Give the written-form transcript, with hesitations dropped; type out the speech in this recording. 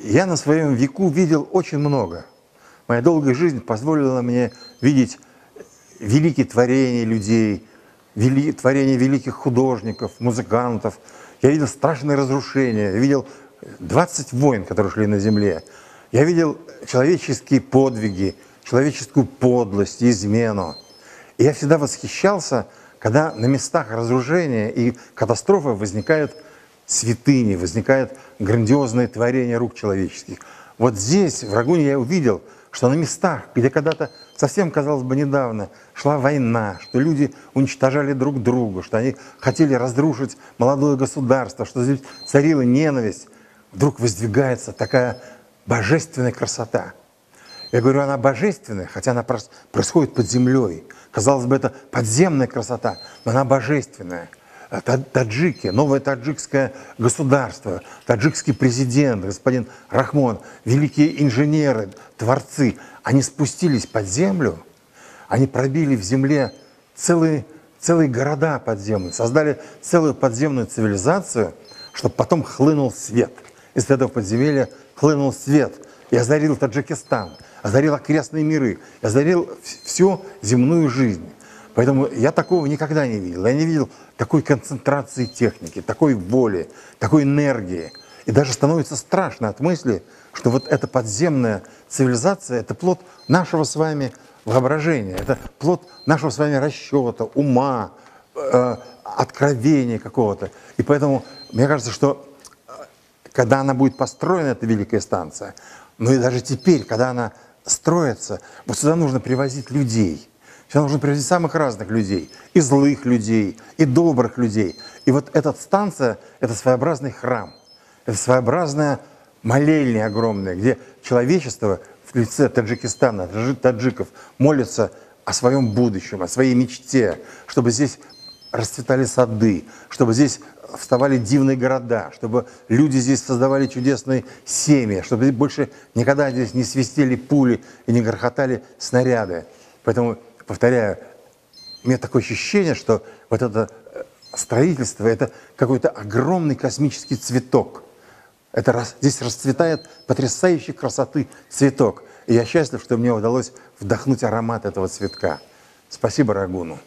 Я на своем веку видел очень много. Моя долгая жизнь позволила мне видеть великие творения людей, творения великих художников, музыкантов. Я видел страшные разрушения, я видел 20 войн, которые шли на земле. Я видел человеческие подвиги, человеческую подлость и измену. И я всегда восхищался, когда на местах разрушения и катастрофы возникают святыни, возникают грандиозные творения рук человеческих. Вот здесь, в Рагуне, я увидел, что на местах, где когда-то совсем, казалось бы, недавно шла война, что люди уничтожали друг друга, что они хотели разрушить молодое государство, что здесь царила ненависть, вдруг воздвигается такая божественная красота. Я говорю, она божественная, хотя она происходит под землей. Казалось бы, это подземная красота, но она божественная. Таджики, новое таджикское государство, таджикский президент, господин Рахмон, великие инженеры, творцы, они спустились под землю, они пробили в земле целые города подземные, создали целую подземную цивилизацию, чтобы потом хлынул свет. Из этого подземелья хлынул свет и озарил Таджикистан, озарил окрестные миры, озарил всю земную жизнь. Поэтому я такого никогда не видел. Я не видел такой концентрации техники, такой воли, такой энергии. И даже становится страшно от мысли, что вот эта подземная цивилизация – это плод нашего с вами воображения, это плод нашего с вами расчета, ума, откровения какого-то. И поэтому мне кажется, что когда она будет построена, эта великая станция, но и даже теперь, когда она строится, вот сюда нужно привозить людей. Сюда нужно привозить самых разных людей, и злых людей, и добрых людей. И вот эта станция – это своеобразный храм, это своеобразная молельня огромная, где человечество в лице Таджикистана, таджиков, молится о своем будущем, о своей мечте, чтобы здесь расцветали сады, чтобы здесь вставали дивные города, чтобы люди здесь создавали чудесные семьи, чтобы больше никогда здесь не свистели пули и не грохотали снаряды. Поэтому, повторяю, у меня такое ощущение, что вот это строительство – это какой-то огромный космический цветок. Здесь расцветает потрясающей красоты цветок. И я счастлив, что мне удалось вдохнуть аромат этого цветка. Спасибо Рагуну.